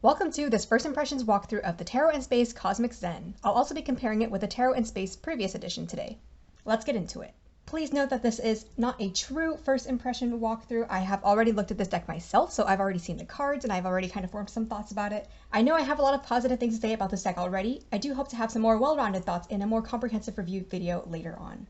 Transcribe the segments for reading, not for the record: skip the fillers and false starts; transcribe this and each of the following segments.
Welcome to this first impressions walkthrough of the Tarot in Space Cosmic Zen. I'll also be comparing it with the Tarot in Space previous edition today. Let's get into it. Please note that this is not a true first impression walkthrough. I have already looked at this deck myself, so I've already seen the cards and I've already kind of formed some thoughts about it. I know I have a lot of positive things to say about this deck already. I do hope to have some more well-rounded thoughts in a more comprehensive review video later on.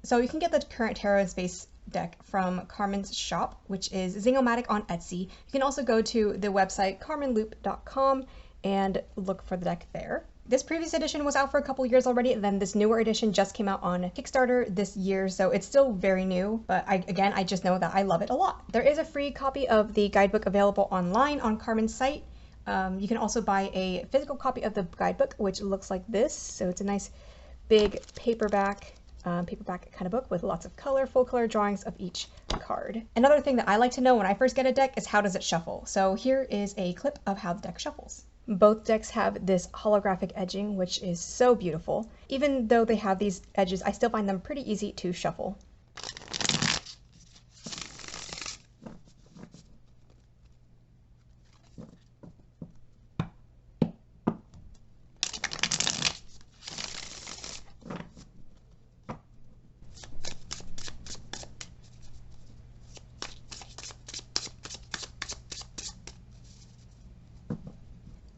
So you can get the current Tarot in Space deck from Carmen's shop, which is Zingomatic on Etsy. You can also go to the website carmenloop.com and look for the deck there. This previous edition was out for a couple years already, and then this newer edition just came out on Kickstarter this year, so it's still very new, but I just know that I love it a lot. There is a free copy of the guidebook available online on Carmen's site. You can also buy a physical copy of the guidebook, which looks like this. So it's a nice big paperback kind of book with lots of full color drawings of each card. Another thing that I like to know when I first get a deck is how does it shuffle. So here is a clip of how the deck shuffles. Both decks have this holographic edging, which is so beautiful. Even though they have these edges, I still find them pretty easy to shuffle.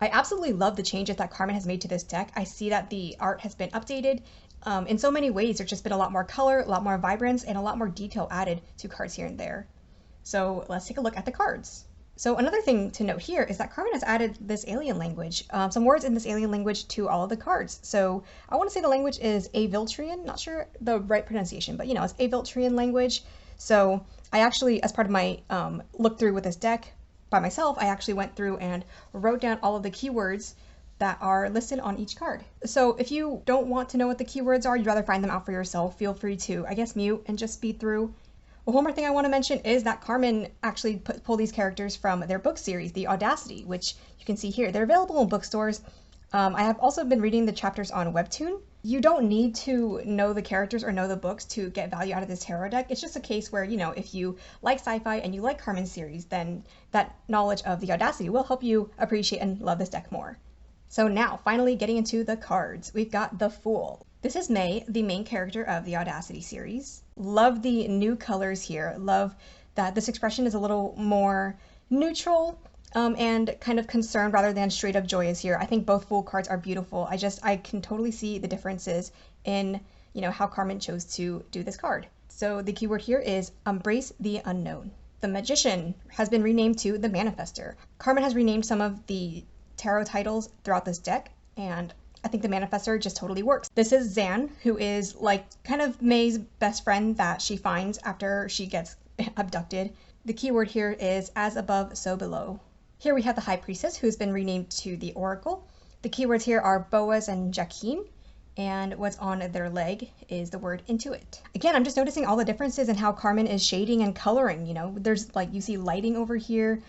I absolutely love the changes that Carmen has made to this deck. I see that the art has been updated. In so many ways, there's just been a lot more color, a lot more vibrance, and a lot more detail added to cards here and there. So let's take a look at the cards. So another thing to note here is that Carmen has added this alien language, some words in this alien language to all of the cards. So I want to say the language is Aviltrian, not sure the right pronunciation, but it's Aviltrian language. So I actually, as part of my look through with this deck, by myself, I actually went through and wrote down all of the keywords that are listed on each card. So if you don't want to know what the keywords are, you'd rather find them out for yourself, feel free to, mute and just speed through. One more thing I want to mention is that Carmen actually pulled these characters from their book series, The Audacity, which you can see here. They're available in bookstores. I have also been reading the chapters on Webtoon. You don't need to know the characters or know the books to get value out of this tarot deck. It's just a case where, if you like sci-fi and you like Carmen's series, then that knowledge of The Audacity will help you appreciate and love this deck more. So now, finally getting into the cards, we've got the Fool. This is May, the main character of the Audacity series. Love the new colors here. Love that this expression is a little more neutral and kind of concerned rather than straight up joyous here. I think both Fool cards are beautiful. I can totally see the differences in, how Carmen chose to do this card. So the keyword here is embrace the unknown. The Magician has been renamed to the Manifester. Carmen has renamed some of the tarot titles throughout this deck, and I think the Manifester just totally works. This is Zan, who is like kind of May's best friend that she finds after she gets abducted. The keyword here is as above, so below. Here we have the High Priestess, who's been renamed to the Oracle. The keywords here are Boaz and Jaquin, and what's on their leg is the word Intuit. Again, I'm just noticing all the differences in how Carmen is shading and coloring. There's you see lighting over here.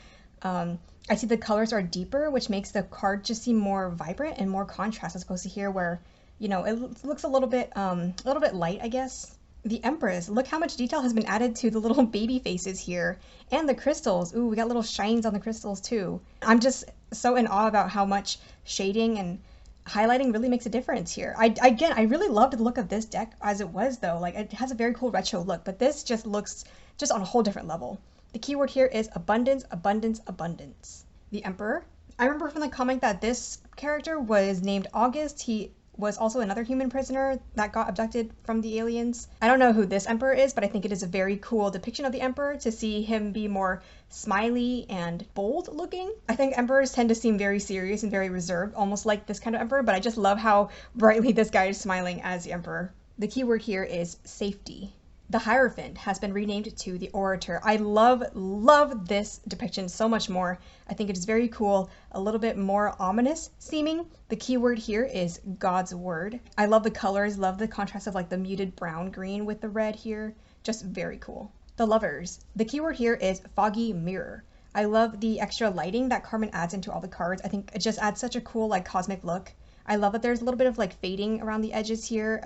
I see the colors are deeper, which makes the card just seem more vibrant and more contrast as opposed to here where, it looks a little bit light, I guess. The Empress, look how much detail has been added to the little baby faces here. And the crystals, ooh, we got little shines on the crystals too. I'm just so in awe about how much shading and highlighting really makes a difference here. I really loved the look of this deck as it was though. It has a very cool retro look, but this just looks on a whole different level. The keyword here is abundance, abundance, abundance. The Emperor, I remember from the comic that this character was named August. He was also another human prisoner that got abducted from the aliens. I don't know who this Emperor is, but I think it is a very cool depiction of the Emperor to see him be more smiley and bold looking. I think Emperors tend to seem very serious and very reserved, almost like this kind of Emperor, but I just love how brightly this guy is smiling as the Emperor. The keyword here is safety. The Hierophant has been renamed to the Orator. I love this depiction so much more. I think it is very cool, a little bit more ominous seeming. The keyword here is God's Word. I love the colors, love the contrast of the muted brown green with the red here. Just very cool. The Lovers. The keyword here is Foggy Mirror. I love the extra lighting that Carmen adds into all the cards. I think it just adds such a cool cosmic look. I love that there's a little bit of fading around the edges here.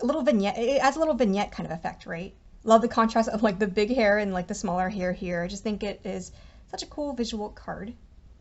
A little vignette, it adds a little vignette kind of effect, right? Love the contrast of the big hair and the smaller hair here. I just think it is such a cool visual card.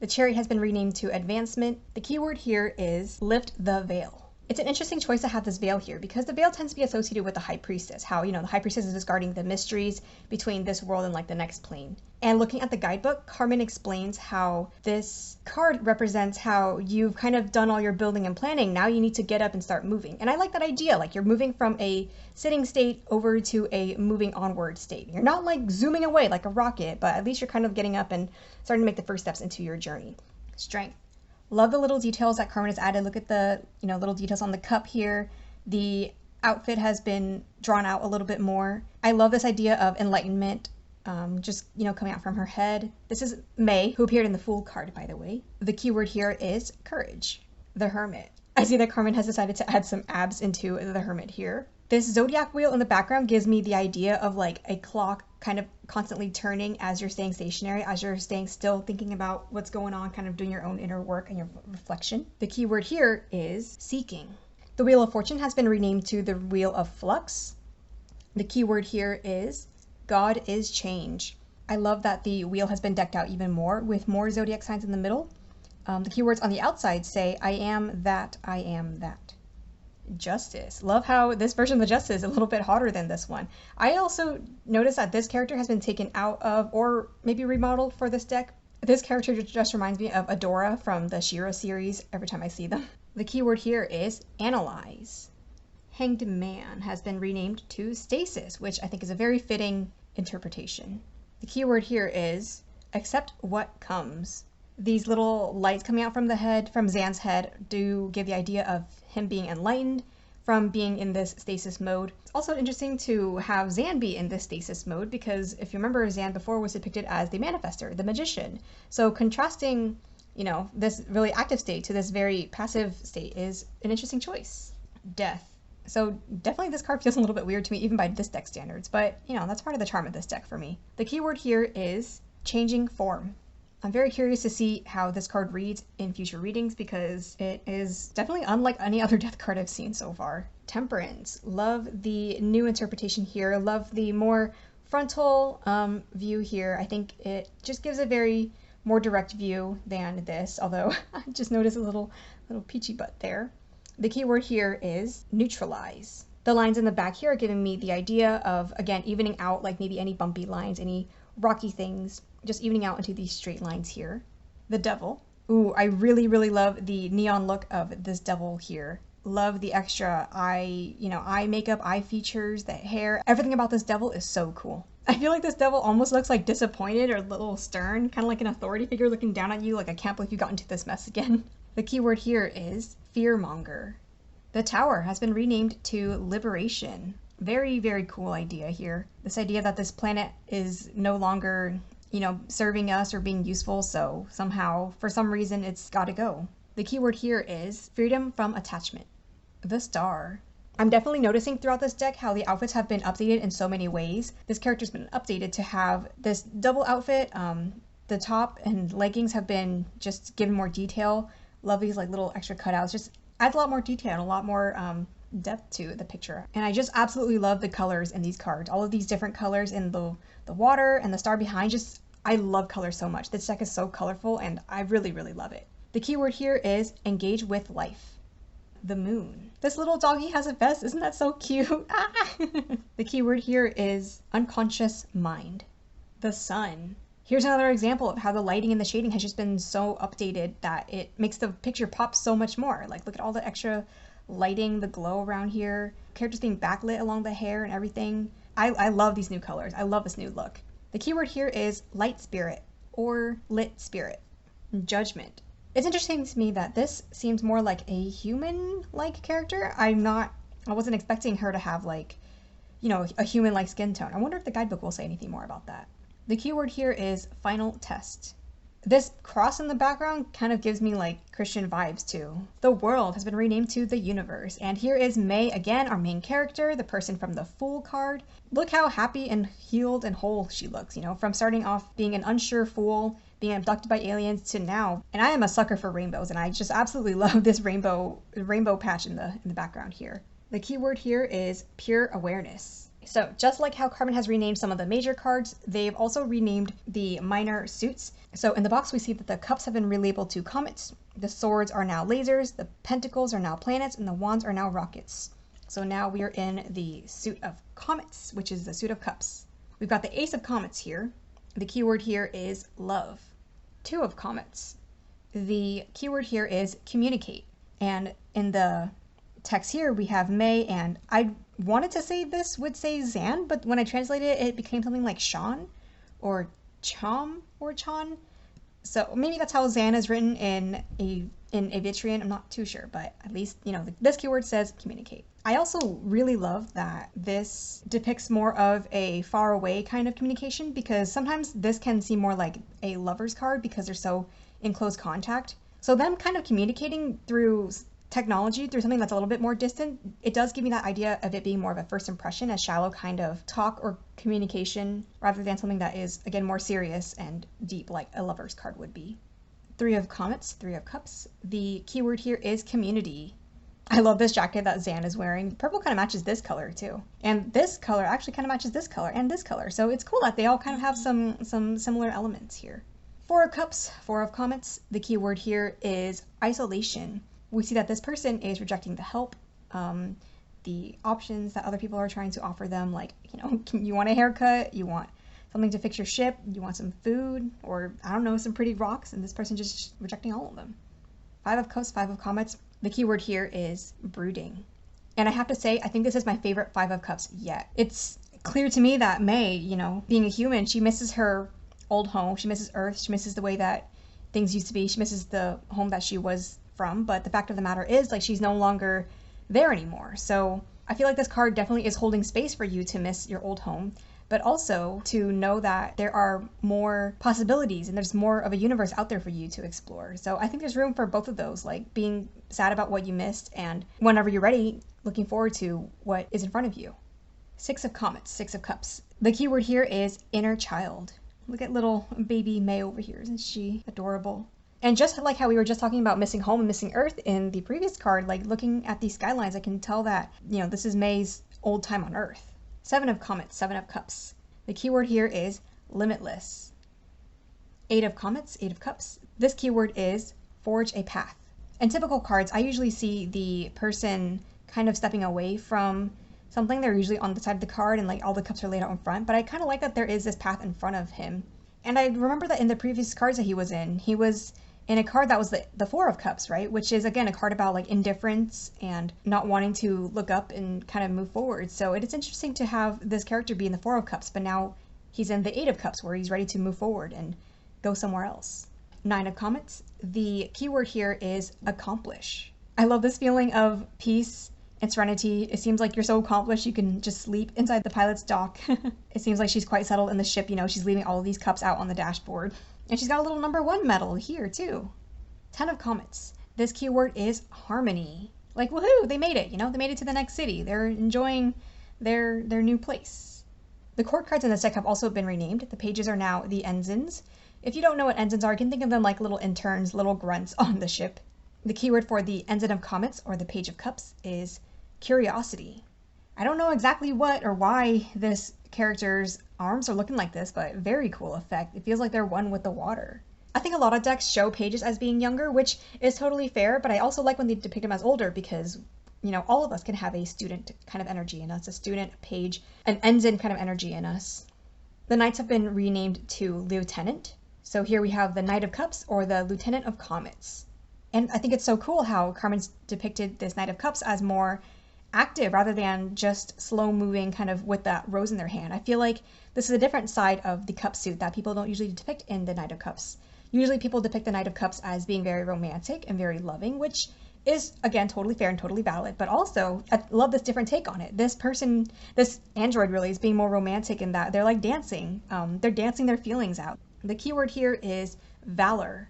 The Chariot has been renamed to Advancement. The keyword here is Lift the Veil. It's an interesting choice to have this veil here because the veil tends to be associated with the High Priestess. How, the High Priestess is guarding the mysteries between this world and like the next plane. And looking at the guidebook, Carmen explains how this card represents how you've kind of done all your building and planning. Now you need to get up and start moving. And I like that idea. Like you're moving from a sitting state over to a moving onward state. You're not like zooming away like a rocket, but at least you're kind of getting up and starting to make the first steps into your journey. Strength. Love the little details that Carmen has added. Look at the, little details on the cup here. The outfit has been drawn out a little bit more. I love this idea of enlightenment, just, coming out from her head. This is May, who appeared in the Fool card, by the way. The keyword here is courage. The Hermit. I see that Carmen has decided to add some abs into the Hermit here. This zodiac wheel in the background gives me the idea of like a clock kind of constantly turning as you're staying stationary, as you're staying still, thinking about what's going on, kind of doing your own inner work and your reflection. The keyword here is seeking. The Wheel of Fortune has been renamed to the Wheel of Flux. The keyword here is God is change. I love that the wheel has been decked out even more with more zodiac signs in the middle. The keywords on the outside say, I am that, I am that. Justice. Love how this version of the Justice is a little bit hotter than this one. I also noticed that this character has been taken out of, or maybe remodeled for this deck. This character just reminds me of Adora from the Shiro series every time I see them. The keyword here is analyze. Hanged Man has been renamed to Stasis, which I think is a very fitting interpretation. The keyword here is accept what comes. These little lights coming out from the head, from Zan's head, do give the idea of him being enlightened from being in this stasis mode. It's also interesting to have Zan be in this stasis mode because if you remember, Zan before was depicted as the manifester, the magician. So contrasting, this really active state to this very passive state is an interesting choice. Death. So definitely this card feels a little bit weird to me even by this deck standards, but that's part of the charm of this deck for me. The keyword here is changing form. I'm very curious to see how this card reads in future readings because it is definitely unlike any other death card I've seen so far. Temperance. Love the new interpretation here. Love the more frontal view here. I think it just gives a very more direct view than this, although I just noticed a little peachy butt there. The keyword here is neutralize. The lines in the back here are giving me the idea of, again, evening out like maybe any bumpy lines, any rocky things, just evening out into these straight lines here. The Devil. Ooh, I really, really love the neon look of this devil here. Love the extra eye makeup, eye features, the hair. Everything about this devil is so cool. I feel like this devil almost looks like disappointed or a little stern, kind of like an authority figure looking down at you like, I can't believe you got into this mess again. The keyword here is fearmonger. The Tower has been renamed to Liberation. Very, very cool idea here. This idea that this planet is no longer serving us or being useful, so somehow, for some reason, it's gotta go. The keyword here is freedom from attachment. The Star. I'm definitely noticing throughout this deck how the outfits have been updated in so many ways. This character's been updated to have this double outfit. The top and leggings have been just given more detail. Love these like little extra cutouts. Just adds a lot more detail and a lot more depth to the picture. And I just absolutely love the colors in these cards. All of these different colors in the water and the star behind. I love color so much. This deck is so colorful and I really, really love it. The keyword here is engage with life. The Moon. This little doggy has a vest. Isn't that so cute? Ah! The keyword here is unconscious mind. The Sun. Here's another example of how the lighting and the shading has just been so updated that it makes the picture pop so much more. Like look at all the extra lighting, the glow around here, characters being backlit along the hair and everything. I love these new colors. I love this new look. The keyword here is light spirit or lit spirit. Judgment. It's interesting to me that this seems more like a human-like character. I wasn't expecting her to have like, a human-like skin tone. I wonder if the guidebook will say anything more about that. The keyword here is final test. This cross in the background kind of gives me like Christian vibes too. The World has been renamed to the Universe. And here is May again, our main character, the person from the Fool card. Look how happy and healed and whole she looks, from starting off being an unsure fool, being abducted by aliens to now. And I am a sucker for rainbows and I just absolutely love this rainbow patch in the background here. The keyword here is pure awareness. So just like how Carmen has renamed some of the major cards, they've also renamed the minor suits. So in the box, we see that the cups have been relabeled to comets. The swords are now lasers, the pentacles are now planets, and the wands are now rockets. So now we are in the suit of comets, which is the suit of cups. We've got the ace of comets here. The keyword here is love. Two of comets. The keyword here is communicate. And in the text here, we have May, and I wanted to say this would say Zan, but when I translated it, it became something like Sean or Chom or Chan. So maybe that's how Zan is written in Avitrian. I'm not too sure, but at least, you know, this keyword says communicate. I also really love that this depicts more of a far away kind of communication, because sometimes this can seem more like a lover's card because they're so in close contact. So them kind of communicating through technology, through something that's a little bit more distant, it does give me that idea of it being more of a first impression, a shallow kind of talk or communication, rather than something that is, again, more serious and deep like a lover's card would be. Three of comets, three of cups. The keyword here is community. I love this jacket that Zan is wearing. Purple kind of matches this color too. And this color actually kind of matches this color and this color. So it's cool that they all kind of have some similar elements here. Four of cups, four of comets. The keyword here is isolation. We see that this person is rejecting the help, the options that other people are trying to offer them. Like, you know, you want a haircut, you want something to fix your ship, you want some food, or I don't know, some pretty rocks, and this person just rejecting all of them. Five of cups, five of comets. The keyword here is brooding. And I have to say, I think this is my favorite five of cups yet. It's clear to me that May, you know, being a human, she misses her old home, she misses Earth, she misses the way that things used to be, she misses the home that she was from, but the fact of the matter is, like, she's no longer there anymore. So I feel like this card definitely is holding space for you to miss your old home, but also to know that there are more possibilities and there's more of a universe out there for you to explore. So I think there's room for both of those, like being sad about what you missed and whenever you're ready, looking forward to what is in front of you. Six of comets, six of cups. The keyword here is inner child. Look at little baby May over here. Isn't she adorable? And just like how we were just talking about missing home and missing Earth in the previous card, like looking at these skylines, I can tell that, you know, this is May's old time on Earth. Seven of comets, seven of cups. The keyword here is limitless. Eight of comets, eight of cups. This keyword is forge a path. In typical cards, I usually see the person kind of stepping away from something. They're usually on the side of the card and like all the cups are laid out in front, but I kind of like that there is this path in front of him. And I remember that in the previous cards that he was in a card that was the Four of Cups, right? Which is, again, a card about like indifference and not wanting to look up and kind of move forward. So it is interesting to have this character be in the Four of Cups, but now he's in the Eight of Cups where he's ready to move forward and go somewhere else. Nine of Comets. The keyword here is accomplish. I love this feeling of peace and serenity. It seems like you're so accomplished you can just sleep inside the pilot's dock. It seems like she's quite settled in the ship, you know, she's leaving all of these cups out on the dashboard. And she's got a little #1 medal here too. 10 of comets. This keyword is harmony. Like, woohoo, they made it, you know, they made it to the next city. They're enjoying their new place. The court cards in this deck have also been renamed. The pages are now the ensigns. If you don't know what ensigns are, you can think of them like little interns, little grunts on the ship. The keyword for the ensign of comets, or the page of cups, is curiosity. I don't know exactly what or why this character's arms are looking like this, but very cool effect. It feels like they're one with the water. I think a lot of decks show pages as being younger, which is totally fair, but I also like when they depict them as older because, you know, all of us can have a student kind of energy in us, a student, a page, an ensign kind of energy in us. The knights have been renamed to lieutenant. So here we have the Knight of Cups, or the Lieutenant of Comets. And I think it's so cool how Carmen's depicted this Knight of Cups as more active rather than just slow moving kind of with that rose in their hand. I feel like this is a different side of the cup suit that people don't usually depict in the Knight of Cups. Usually people depict the Knight of Cups as being very romantic and very loving, which is, again, totally fair and totally valid, but also I love this different take on it. This person, this android really is being more romantic in that they're like dancing. They're dancing their feelings out. The keyword here is valor.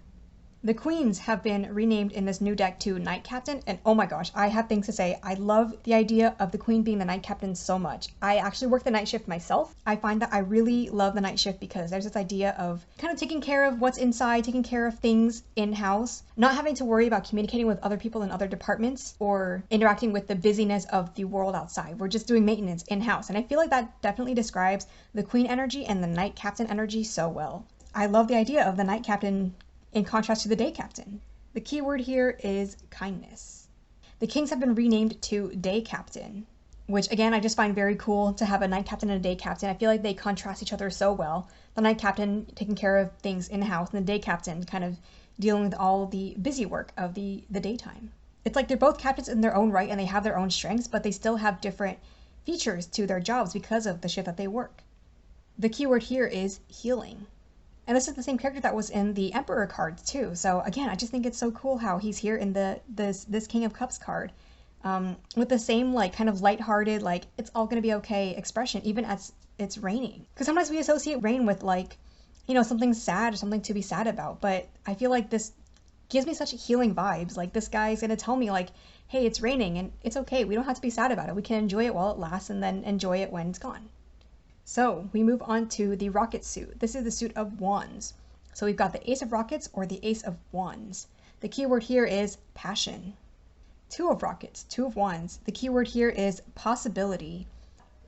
The queens have been renamed in this new deck to Knight Captain, and oh my gosh, I have things to say. I love the idea of the queen being the Knight Captain so much. I actually work the night shift myself. I find that I really love the night shift because there's this idea of kind of taking care of what's inside, taking care of things in-house, not having to worry about communicating with other people in other departments or interacting with the busyness of the world outside. We're just doing maintenance in-house, and I feel like that definitely describes the queen energy and the Knight Captain energy so well. I love the idea of the Knight Captain in contrast to the Day Captain. The key word here is kindness. The Kings have been renamed to Day Captain, which again, I just find very cool to have a Knight Captain and a Day Captain. I feel like they contrast each other so well. The Knight Captain taking care of things in-house, and the Day Captain kind of dealing with all the busy work of the daytime. It's like they're both captains in their own right and they have their own strengths, but they still have different features to their jobs because of the shift that they work. The keyword here is healing. And this is the same character that was in the Emperor cards too. So again, I just think it's so cool how he's here in this King of Cups card, with the same like kind of lighthearted, like it's all gonna be okay expression, even as it's raining. Because sometimes we associate rain with like, you know, something sad or something to be sad about. But I feel like this gives me such healing vibes. Like this guy's gonna tell me like, hey, it's raining and it's okay. We don't have to be sad about it. We can enjoy it while it lasts and then enjoy it when it's gone. So we move on to the Rocket suit. This is the suit of Wands. So we've got the Ace of Rockets or the Ace of Wands. The keyword here is passion. Two of Rockets, Two of Wands. The keyword here is possibility.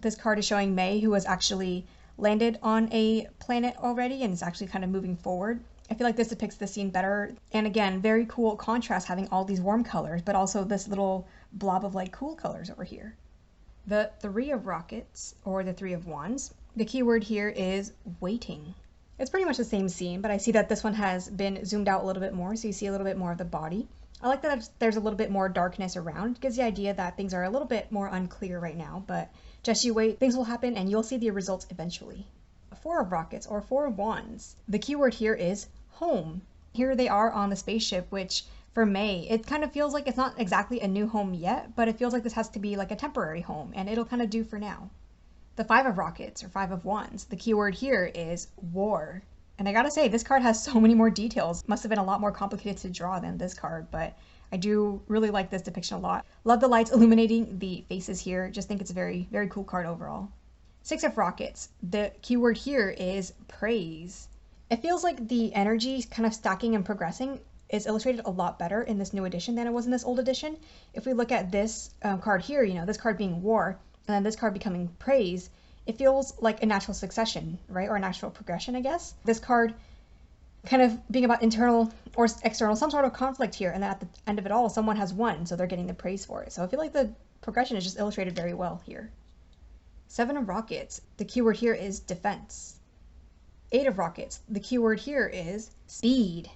This card is showing May, who has actually landed on a planet already and is actually kind of moving forward. I feel like this depicts the scene better. And again, very cool contrast having all these warm colors, but also this little blob of like cool colors over here. The Three of Rockets, or the Three of Wands, the keyword here is waiting. It's pretty much the same scene, but I see that this one has been zoomed out a little bit more, so you see a little bit more of the body. I like that there's a little bit more darkness around. It gives the idea that things are a little bit more unclear right now, but just you wait, things will happen and you'll see the results eventually. Four of Rockets, or Four of Wands, the keyword here is home. Here they are on the spaceship, which for May, it kind of feels like it's not exactly a new home yet, but it feels like this has to be like a temporary home, and it'll kind of do for now. The Five of Rockets, or Five of Wands, the keyword here is war. And I gotta say, this card has so many more details. Must have been a lot more complicated to draw than this card, but I do really like this depiction a lot. Love the lights illuminating the faces here. Just think it's a very, very cool card overall. Six of Rockets, the keyword here is praise. It feels like the energy kind of stacking and progressing is illustrated a lot better in this new edition than it was in this old edition. If we look at this card here, you know, this card being war, and then this card becoming praise, it feels like a natural succession, right? Or a natural progression, I guess. This card kind of being about internal or external, some sort of conflict here, and then at the end of it all, someone has won, so they're getting the praise for it. So I feel like the progression is just illustrated very well here. Seven of Rockets, the keyword here is defense. Eight of Rockets, the keyword here is speed.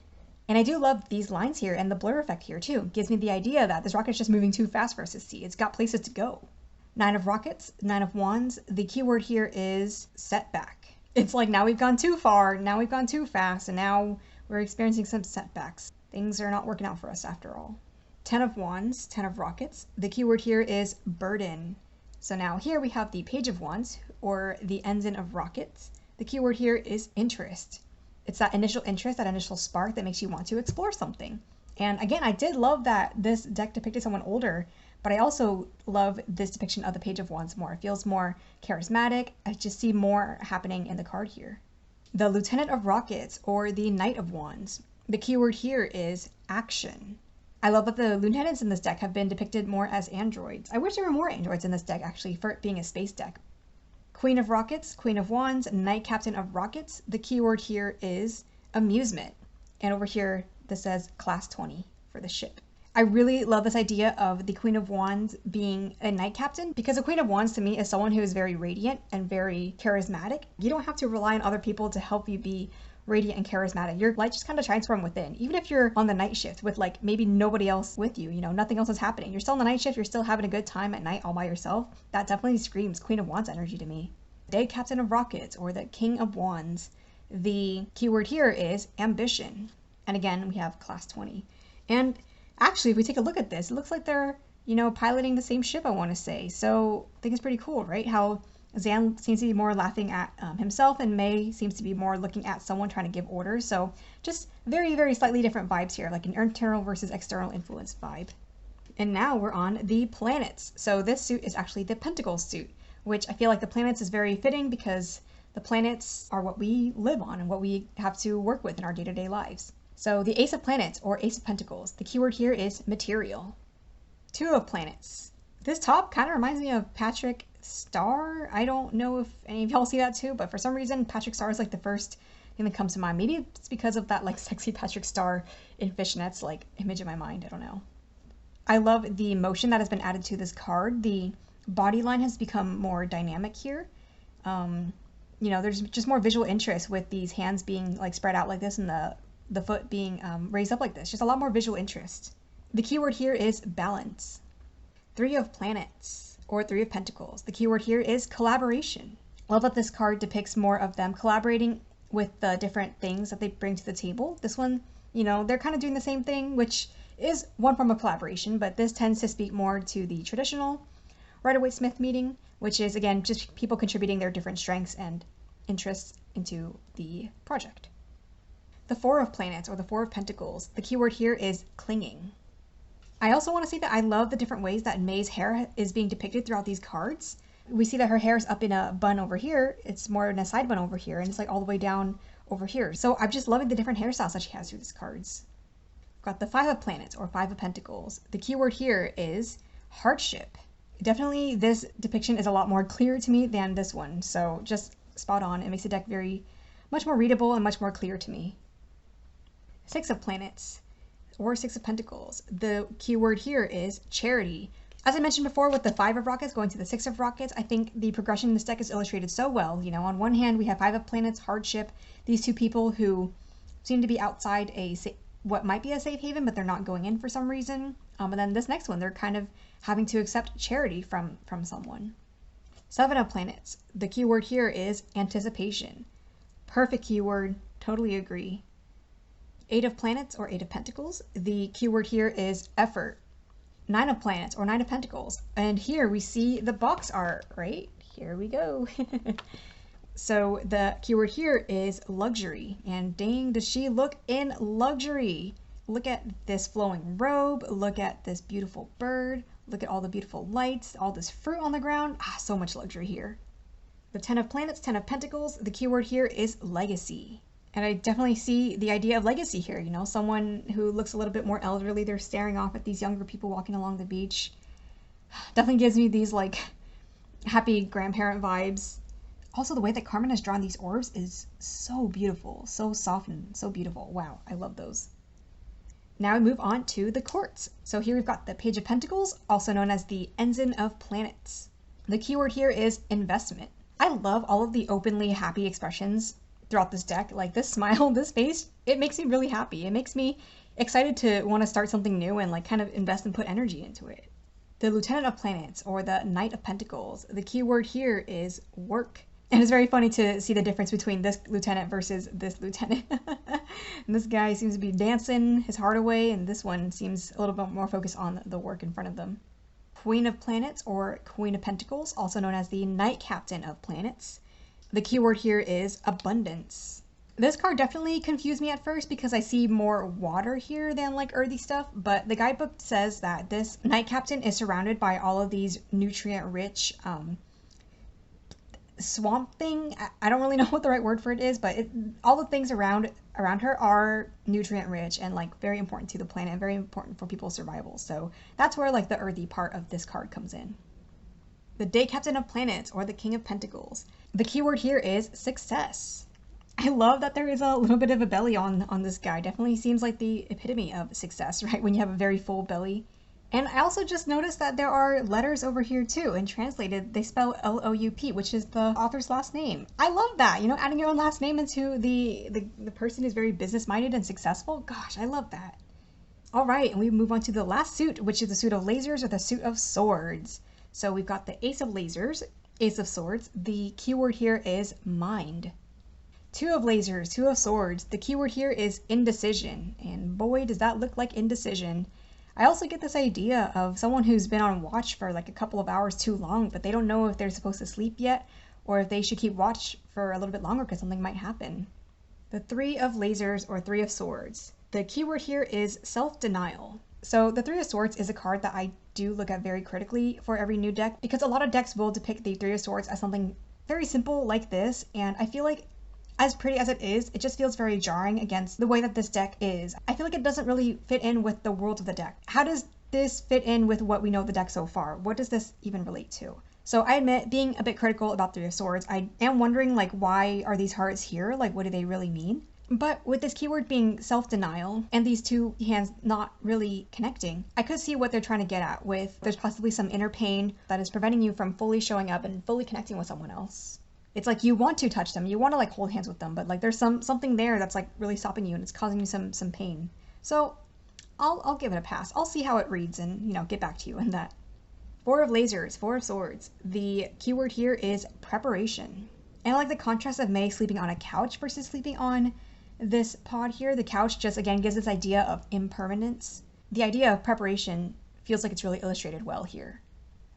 And I do love these lines here and the blur effect here too. It gives me the idea that this rocket's just moving too fast for us to see. It's got places to go. Nine of Rockets, Nine of Wands. The keyword here is setback. It's like now we've gone too far, now we've gone too fast, and now we're experiencing some setbacks. Things are not working out for us after all. 10 of Wands, 10 of Rockets. The keyword here is burden. So now here we have the Page of Wands, or the Ensign of Rockets. The keyword here is interest. It's that initial interest, that initial spark that makes you want to explore something. And again, I did love that this deck depicted someone older, but I also love this depiction of the Page of Wands more. It feels more charismatic. I just see more happening in the card here. The Lieutenant of Rockets, or the Knight of Wands. The keyword here is action. I love that the lieutenants in this deck have been depicted more as androids. I wish there were more androids in this deck, actually, for it being a space deck. Queen of Rockets, Queen of Wands, Knight Captain of Rockets. The keyword here is amusement. And over here, this says class 20 for the ship. I really love this idea of the Queen of Wands being a Knight Captain, because a Queen of Wands to me is someone who is very radiant and very charismatic. You don't have to rely on other people to help you be radiant and charismatic. Your light just kind of shines from within. Even if you're on the night shift with like maybe nobody else with you, you know, nothing else is happening. You're still on the night shift, you're still having a good time at night all by yourself. That definitely screams Queen of Wands energy to me. Day Captain of Rockets, or the King of Wands. The keyword here is ambition. And again, we have class 20. And actually, if we take a look at this, it looks like they're, you know, piloting the same ship, I want to say. So I think it's pretty cool, right? How Zan seems to be more laughing at himself, and May seems to be more looking at someone trying to give orders. So just very, very slightly different vibes here, like an internal versus external influence vibe. And now we're on the planets. So this suit is actually the Pentacles suit, which I feel like the planets is very fitting because the planets are what we live on and what we have to work with in our day-to-day lives. So the Ace of Planets or Ace of Pentacles, the keyword here is material. Two of Planets. This top kind of reminds me of Patrick Star. I don't know if any of y'all see that too, but for some reason Patrick Star is like the first thing that comes to mind. Maybe it's because of that like sexy Patrick Star in fishnets like image in my mind. I don't know. I love the motion that has been added to this card. The body line has become more dynamic here. You know, there's just more visual interest with these hands being like spread out like this and the foot being raised up like this. Just a lot more visual interest. The keyword here is balance. Three of Planets or Three of Pentacles. The keyword here is collaboration. I love that this card depicts more of them collaborating with the different things that they bring to the table. This one, you know, they're kind of doing the same thing, which is one form of collaboration, but this tends to speak more to the traditional Rider-Waite-Smith meeting, which is, again, just people contributing their different strengths and interests into the project. The Four of Planets or the Four of Pentacles. The keyword here is clinging. I also want to say that I love the different ways that May's hair is being depicted throughout these cards. We see that her hair is up in a bun over here. It's more in a side bun over here, and it's like all the way down over here. So I'm just loving the different hairstyles that she has through these cards. We've got the Five of Planets or Five of Pentacles. The keyword here is hardship. Definitely this depiction is a lot more clear to me than this one. So just spot on. It makes the deck much more readable and much more clear to me. Six of Planets or Six of Pentacles. The keyword here is charity. As I mentioned before with the Five of Rockets going to the Six of Rockets, I think the progression in this deck is illustrated so well. You know, on one hand we have Five of Planets, hardship, these two people who seem to be outside what might be a safe haven, but they're not going in for some reason. And then this next one, they're kind of having to accept charity from someone. Seven of Planets. The keyword here is anticipation. Perfect keyword. Totally agree. Eight of Planets or Eight of Pentacles. The keyword here is effort. Nine of Planets or Nine of Pentacles. And here we see the box art, right? Here we go. So the keyword here is luxury. And dang, does she look in luxury. Look at this flowing robe. Look at this beautiful bird. Look at all the beautiful lights, all this fruit on the ground. So much luxury here. The 10 of Planets, 10 of Pentacles. The keyword here is legacy. And I definitely see the idea of legacy here, you know, someone who looks a little bit more elderly. They're staring off at these younger people walking along the beach. Definitely gives me these like happy grandparent vibes. Also, the way that Carmen has drawn these orbs is so beautiful, so soft and so beautiful. Wow, I love those. Now we move on to the courts. So here we've got the Page of Pentacles, also known as the Ensign of Planets. The keyword here is investment. I love all of the openly happy expressions throughout this deck. Like this smile, this face, it makes me really happy. It makes me excited to want to start something new and like kind of invest and put energy into it. The Lieutenant of Planets or the Knight of Pentacles. The keyword here is work. And it's very funny to see the difference between this lieutenant versus this lieutenant. And this guy seems to be dancing his heart away, and this one seems a little bit more focused on the work in front of them. Queen of Planets or Queen of Pentacles, also known as the Knight Captain of Planets. The keyword here is abundance. This card definitely confused me at first because I see more water here than like earthy stuff, but the guidebook says that this Knight Captain is surrounded by all of these nutrient-rich swamp thing. I don't really know what the right word for it is, but all the things around her are nutrient rich and like very important to the planet and very important for people's survival. So that's where like the earthy part of this card comes in. The Day Captain of Planets or the King of Pentacles. The keyword here is success. I love that there is a little bit of a belly on this guy. Definitely seems like the epitome of success, right? When you have a very full belly. And I also just noticed that there are letters over here too, and translated they spell L-O-U-P, which is the author's last name. I love that, you know, adding your own last name into the person who's very business-minded and successful. Gosh, I love that. All right, and we move on to the last suit, which is the suit of lasers or the suit of swords. So we've got the Ace of Lasers, Ace of Swords. The keyword here is mind. Two of Lasers, Two of Swords. The keyword here is indecision. And boy, does that look like indecision. I also get this idea of someone who's been on watch for like a couple of hours too long, but they don't know if they're supposed to sleep yet or if they should keep watch for a little bit longer because something might happen. The Three of Lasers or Three of Swords. The keyword here is self-denial. So the Three of Swords is a card that I do look at very critically for every new deck because a lot of decks will depict the Three of Swords as something very simple like this, and I feel like as pretty as it is, it just feels very jarring against the way that this deck is. I feel like it doesn't really fit in with the world of the deck. How does this fit in with what we know of the deck so far? What does this even relate to? So I admit being a bit critical about Three of Swords. I am wondering like, why are these hearts here? Like, what do they really mean? But with this keyword being self-denial and these two hands not really connecting, I could see what they're trying to get at with there's possibly some inner pain that is preventing you from fully showing up and fully connecting with someone else. It's like you want to touch them, you want to like hold hands with them, but like there's something there that's like really stopping you and it's causing you some pain. So I'll give it a pass. I'll see how it reads and, you know, get back to you on that. Four of Lasers, Four of Swords. The keyword here is preparation. And I like the contrast of May sleeping on a couch versus sleeping on this pod here. The couch just again gives this idea of impermanence. The idea of preparation feels like it's really illustrated well here.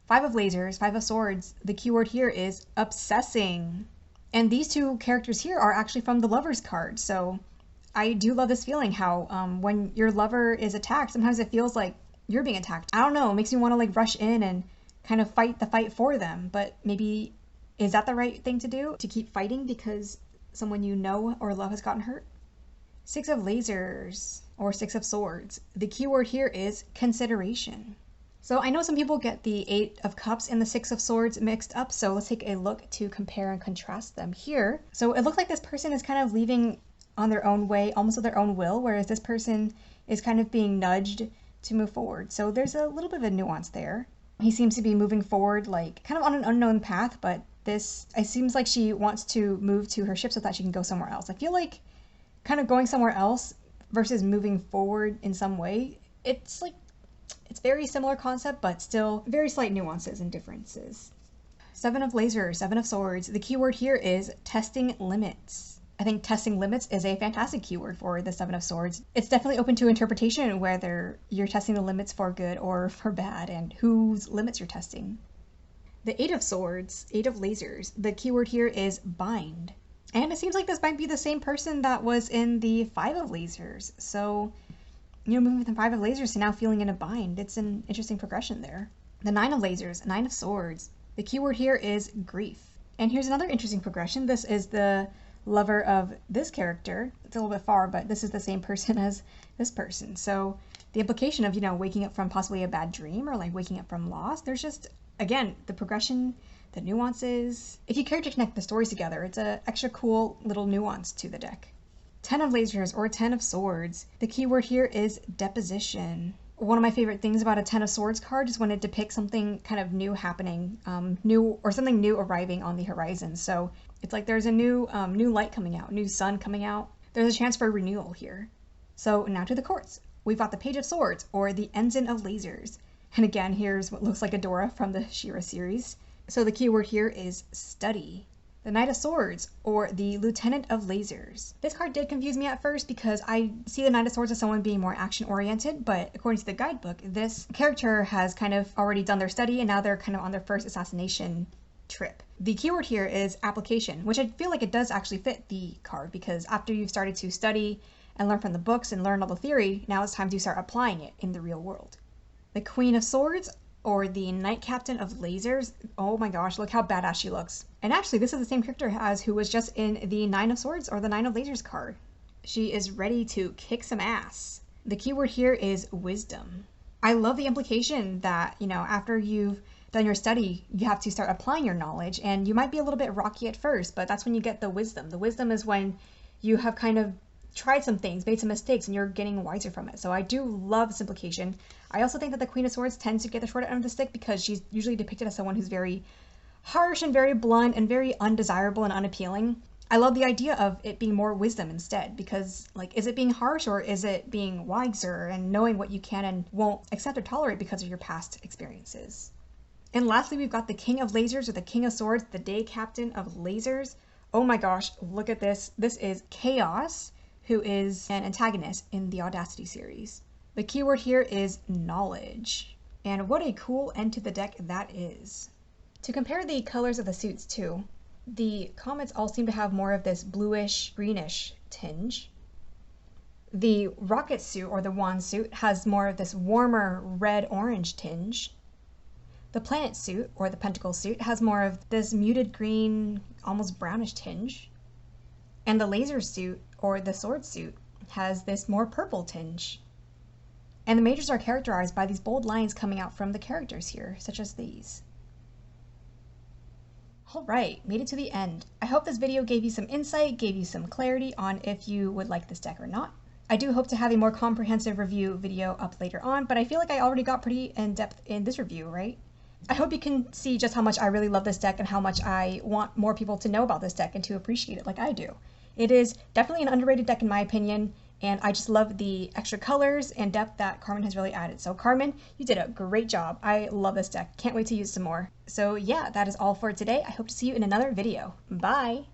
Five of Lasers, Five of Swords. The keyword here is obsessing. And these two characters here are actually from the Lover's card. So I do love this feeling how when your lover is attacked, sometimes it feels like you're being attacked. I don't know, it makes me want to like rush in and kind of fight the fight for them. But maybe is that the right thing to do? To keep fighting because someone you know or love has gotten hurt? Six of Lasers or Six of Swords. The keyword here is consideration. So I know some people get the Eight of Cups and the Six of Swords mixed up, so let's take a look to compare and contrast them here. So it looks like this person is kind of leaving on their own way, almost of their own will, whereas this person is kind of being nudged to move forward. So there's a little bit of a nuance there. He seems to be moving forward like kind of on an unknown path, but it seems like she wants to move to her ship so that she can go somewhere else. I feel like kind of going somewhere else versus moving forward in some way, it's very similar concept, but still very slight nuances and differences. Seven of Lasers, Seven of Swords. The keyword here is testing limits. I think testing limits is a fantastic keyword for the Seven of Swords. It's definitely open to interpretation whether you're testing the limits for good or for bad and whose limits you're testing. The Eight of Swords, Eight of Lasers. The keyword here is bind. And it seems like this might be the same person that was in the Five of Lasers. So, you know, moving from Five of Lasers to now feeling in a bind. It's an interesting progression there. The Nine of Lasers, Nine of Swords. The keyword here is grief. And here's another interesting progression. This is the lover of this character. It's a little bit far, but this is the same person as this person. So the implication of, you know, waking up from possibly a bad dream or like waking up from loss, there's just, again, the progression, the nuances. If you care to connect the stories together, it's an extra cool little nuance to the deck. 10 of Lasers or 10 of Swords. The keyword here is deposition. One of my favorite things about a 10 of Swords card is when it depicts something kind of new happening, new or something new arriving on the horizon. So it's like there's a new light coming out, new sun coming out. There's a chance for renewal here. So now to the courts. We've got the Page of Swords or the Ensign of Lasers. And again, here's what looks like Adora from the She-Ra series. So the keyword here is study. The Knight of Swords or the Lieutenant of Lasers. This card did confuse me at first because I see the Knight of Swords as someone being more action oriented, but according to the guidebook, this character has kind of already done their study and now they're kind of on their first assassination trip. The keyword here is application, which I feel like it does actually fit the card because after you've started to study and learn from the books and learn all the theory, now it's time to start applying it in the real world. The Queen of Swords or the Knight Captain of Lasers. Oh my gosh, look how badass she looks. And actually, this is the same character as who was just in the Nine of Swords or the Nine of Lasers card. She is ready to kick some ass. The keyword here is wisdom. I love the implication that, you know, after you've done your study, you have to start applying your knowledge, and you might be a little bit rocky at first, but that's when you get the wisdom. The wisdom is when you have kind of tried some things, made some mistakes, and you're getting wiser from it. So I do love this implication. I also think that the Queen of Swords tends to get the short end of the stick because she's usually depicted as someone who's very harsh and very blunt and very undesirable and unappealing. I love the idea of it being more wisdom instead because, like, is it being harsh or is it being wiser and knowing what you can and won't accept or tolerate because of your past experiences? And lastly, we've got the King of Lasers or the King of Swords, the Day Captain of Lasers. Oh my gosh, look at this. This is Chaos, who is an antagonist in the Audacity series. The keyword here is knowledge. And what a cool end to the deck that is. To compare the colors of the suits too, the Comets all seem to have more of this bluish, greenish tinge. The Rocket suit, or the Wand suit, has more of this warmer red-orange tinge. The Planet suit, or the Pentacles suit, has more of this muted green, almost brownish tinge. And the Laser suit, or the Sword suit, has this more purple tinge. And the majors are characterized by these bold lines coming out from the characters here, such as these. Alright, made it to the end. I hope this video gave you some insight, gave you some clarity on if you would like this deck or not. I do hope to have a more comprehensive review video up later on, but I feel like I already got pretty in-depth in this review, right? I hope you can see just how much I really love this deck and how much I want more people to know about this deck and to appreciate it like I do. It is definitely an underrated deck in my opinion, and I just love the extra colors and depth that Carmen has really added. So Carmen, you did a great job. I love this deck. Can't wait to use some more. So yeah, that is all for today. I hope to see you in another video. Bye!